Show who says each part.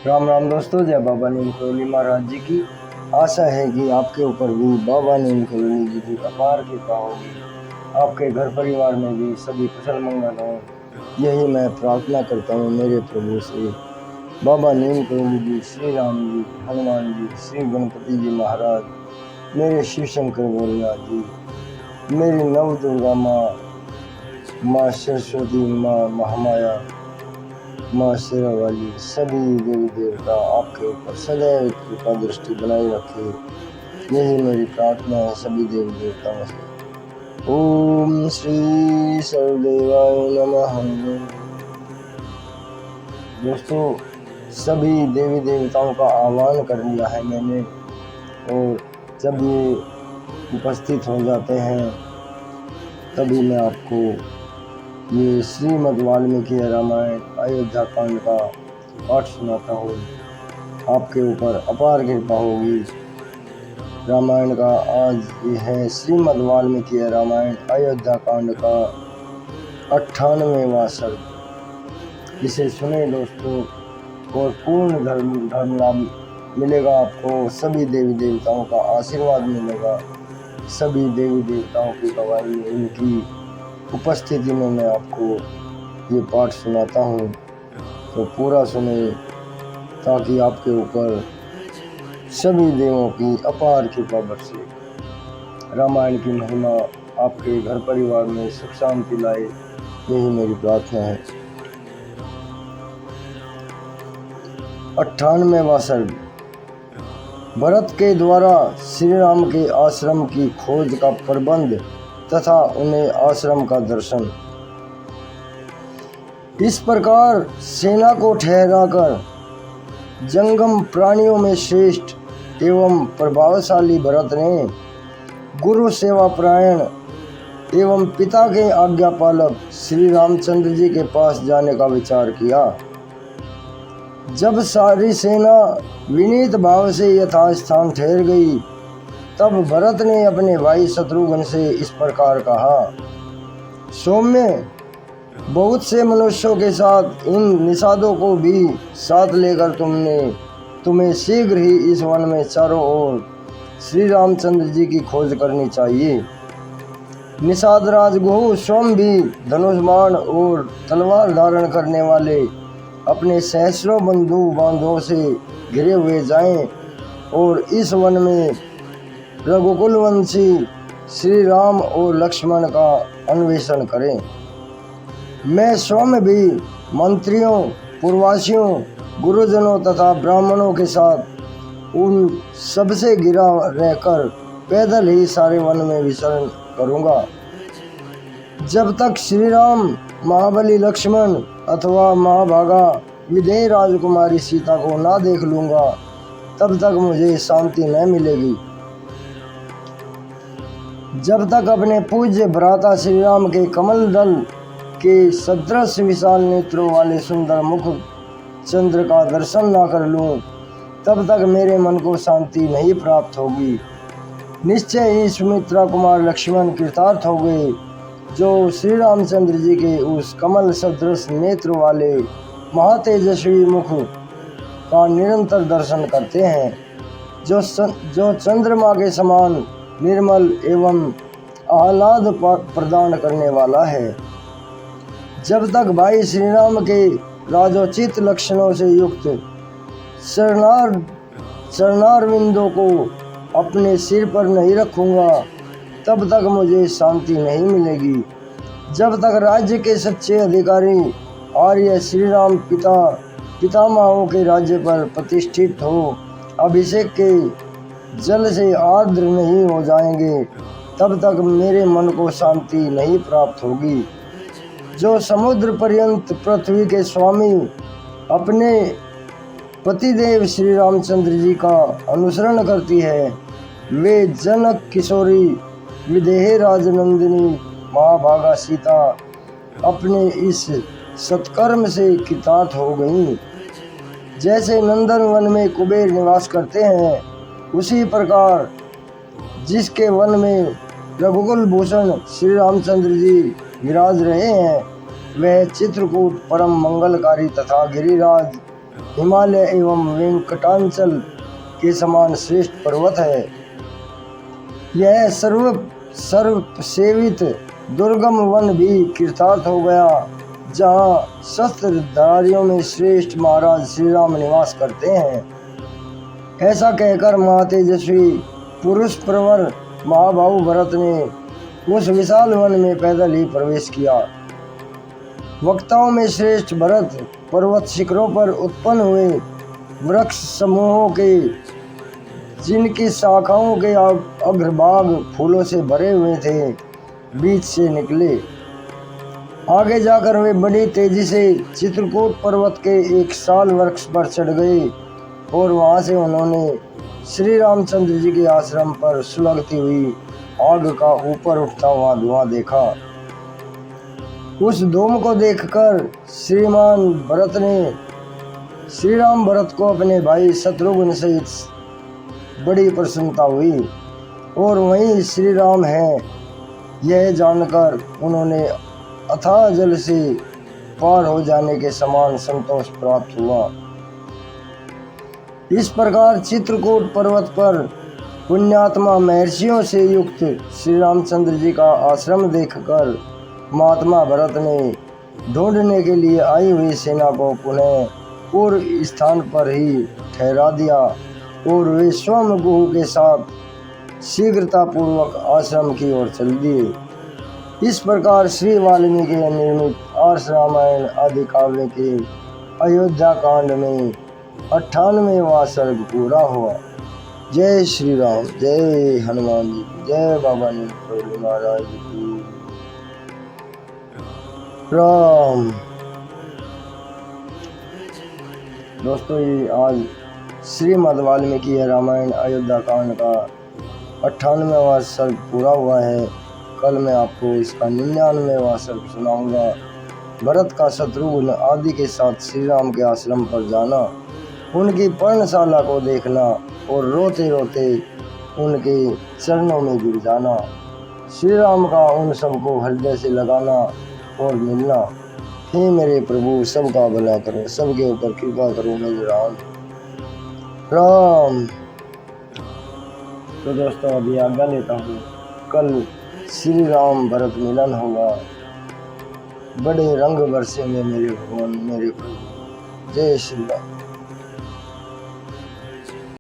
Speaker 1: राम राम दोस्तों, जय बाबा नीम करोली महाराज जी की। आशा है कि आपके ऊपर भी बाबा नीम करोली जी की अपार कृपा होगी, आपके घर परिवार में भी सभी कुशल मंगल हो। यही मैं प्रार्थना करता हूँ मेरे प्रभु से। बाबा नीम करोली जी, श्री राम जी, हनुमान जी, श्री गणपति जी महाराज, मेरे शिव शंकर भोलेनाथ जी, मेरी नव दुर्गा माँ सरस्वती, माँ महामाया, माँ शेरा वाली, सभी देवी देवता आपके ऊपर सदैव कृपा दृष्टि बनाए रखे। यही मेरी प्रार्थना है सभी देवी देवताओं से। ओम श्री सर्वदेवाय नमः। दोस्तों, सभी देवी देवताओं का आह्वान कर लिया है मैंने, और जब ये उपस्थित हो जाते हैं तभी मैं आपको ये श्रीमद् वाल्मीकि रामायण अयोध्या कांड का पाठ सुनाता हूँ। आपके ऊपर अपार कृपा होगी। रामायण का आज ये है श्रीमद् वाल्मीकि रामायण अयोध्या कांड का 98वां सर्ग। इसे सुने दोस्तों, और पूर्ण धर्म लाभ मिलेगा आपको। सभी देवी देवताओं का आशीर्वाद मिलेगा। सभी देवी देवताओं की गवाही, इनकी उपस्थिति में मैं आपको ये पाठ सुनाता हूँ, तो पूरा सुने ताकि आपके ऊपर सभी देवों की अपार कृपा बरसे। रामायण की महिमा आपके घर परिवार में सुख शांति लाए, यही मेरी प्रार्थना है। 98वां सर्ग। भरत के द्वारा श्री राम के आश्रम की खोज का प्रबंध तथा उन्हें आश्रम का दर्शन। इस प्रकार सेना को ठहराकर जंगम प्राणियों में श्रेष्ठ एवं प्रभावशाली भरत ने गुरु सेवा परायण एवं पिता के आज्ञा पालक श्री रामचंद्र जी के पास जाने का विचार किया। जब सारी सेना विनीत भाव से यथास्थान ठहर गई, तब भरत ने अपने भाई शत्रुघ्न से इस प्रकार कहा, सौम्य, बहुत से मनुष्यों के साथ इन निषादों को भी साथ लेकर तुम्हें शीघ्र ही इस वन में चारों ओर श्री रामचंद्र जी की खोज करनी चाहिए। निषाद राज गुह स्वयं भी धनुष्बाण और तलवार धारण करने वाले अपने सहस्रों बंधु बांधवों से घिरे हुए जाएं और इस वन में रघुकुलवंशी श्री राम और लक्ष्मण का अन्वेषण करें। मैं स्वयं भी मंत्रियों, पूर्ववासियों, गुरुजनों तथा ब्राह्मणों के साथ उन सबसे घिरा रहकर पैदल ही सारे वन में विचरण करूंगा। जब तक श्री राम, महाबली लक्ष्मण अथवा महाभागा विदेह राजकुमारी सीता को ना देख लूंगा, तब तक मुझे शांति न मिलेगी। जब तक अपने पूज्य भ्राता श्री राम के कमल दल के सदृश विशाल नेत्रों वाले सुंदर मुख चंद्र का दर्शन ना कर लूं, तब तक मेरे मन को शांति नहीं प्राप्त होगी। निश्चय ही सुमित्रा कुमार लक्ष्मण कृतार्थ हो गए, जो श्री रामचंद्र जी के उस कमल सदृश नेत्र वाले महातेजस्वी मुख का निरंतर दर्शन करते हैं, जो चंद्रमा के समान निर्मल एवं आह्लाद प्रदान करने वाला है। जब तक भाई श्री राम के राजोचित लक्षणों से युक्त चरणारविंदों को अपने सिर पर नहीं रखूंगा, तब तक मुझे शांति नहीं मिलेगी। जब तक राज्य के सच्चे अधिकारी आर्य श्री राम पितामहों के राज्य पर प्रतिष्ठित हो अभिषेक के जल से आर्द्र नहीं हो जाएंगे, तब तक मेरे मन को शांति नहीं प्राप्त होगी। जो समुद्र पर्यंत पृथ्वी के स्वामी अपने पतिदेव श्री रामचंद्र जी का अनुसरण करती है, वे जनक किशोरी विदेह राजनंदिनी महाभागा सीता अपने इस सत्कर्म से कृतार्थ हो गई। जैसे नंदन वन में कुबेर निवास करते हैं, उसी प्रकार जिसके वन में रघुकुल भूषण श्री रामचंद्र जी विराज रहे हैं, वह चित्रकूट परम मंगलकारी तथा गिरिराज हिमालय एवं वेंकटाचल के समान श्रेष्ठ पर्वत है। यह सर्व सेवित दुर्गम वन भी कृतार्थ हो गया, जहाँ शस्त्रधारियों में श्रेष्ठ महाराज श्री राम निवास करते हैं। ऐसा कहकर महातेजस्वी पुरुष प्रवर महाबाहु भरत ने उस विशाल वन में पैदल ही प्रवेश किया। वक्ताओं में श्रेष्ठ भरत पर्वत शिखरों पर उत्पन्न हुए वृक्ष समूहों के, जिनकी शाखाओं के अग्रभाग फूलों से भरे हुए थे, बीच से निकले। आगे जाकर वे बड़ी तेजी से चित्रकूट पर्वत के एक साल वृक्ष पर चढ़ गए और वहां से उन्होंने श्री रामचंद्र जी के आश्रम पर सुलगती हुई आग का ऊपर उठता हुआ धुआं देखा। उस धूम को देखकर श्रीमान भरत ने श्री राम भरत को अपने भाई शत्रुघ्न सहित बड़ी प्रसन्नता हुई और वहीं श्री राम है यह जानकर उन्होंने अथाह जल से पार हो जाने के समान संतोष प्राप्त हुआ। इस प्रकार चित्रकूट पर्वत पर पुण्यात्मा महर्षियों से युक्त श्री रामचंद्र जी का आश्रम देखकर महात्मा भरत ने ढूंढने के लिए आई हुई सेना को पुनः पूर्व स्थान पर ही ठहरा दिया और वे स्वयं गुरु के साथ शीघ्रतापूर्वक आश्रम की ओर चल दिए। इस प्रकार श्री वाल्मीकि निर्मित आर्ष रामायण आदि काव्य के अयोध्या कांड में 98वां सर्ग पूरा हुआ। जय श्री राम, जय हनुमान जी, जय बाबा नीम महाराज की राम। दोस्तों, ये आज श्रीमद् वाल्मीकि रामायण अयोध्या कांड का 98वां सर्ग पूरा हुआ है। कल मैं आपको इसका 99वां सर्ग सुनाऊंगा। भरत का शत्रुघ्न आदि के साथ श्री राम के आश्रम पर जाना, उनकी पर्णशाला को देखना और रोते रोते उनके चरणों में गिर जाना, श्री राम का उन सबको हृदय से लगाना और मिलना। हे मेरे प्रभु, सबका भला करो, सबके ऊपर कृपा करो मेरे राम। राम। तो दोस्तों, अभी आज्ञा लेता हूँ। कल श्री राम भरत मिलन होगा। बड़े रंग बरसे में मेरे भगवान, मेरे प्रभु। जय श्री राम।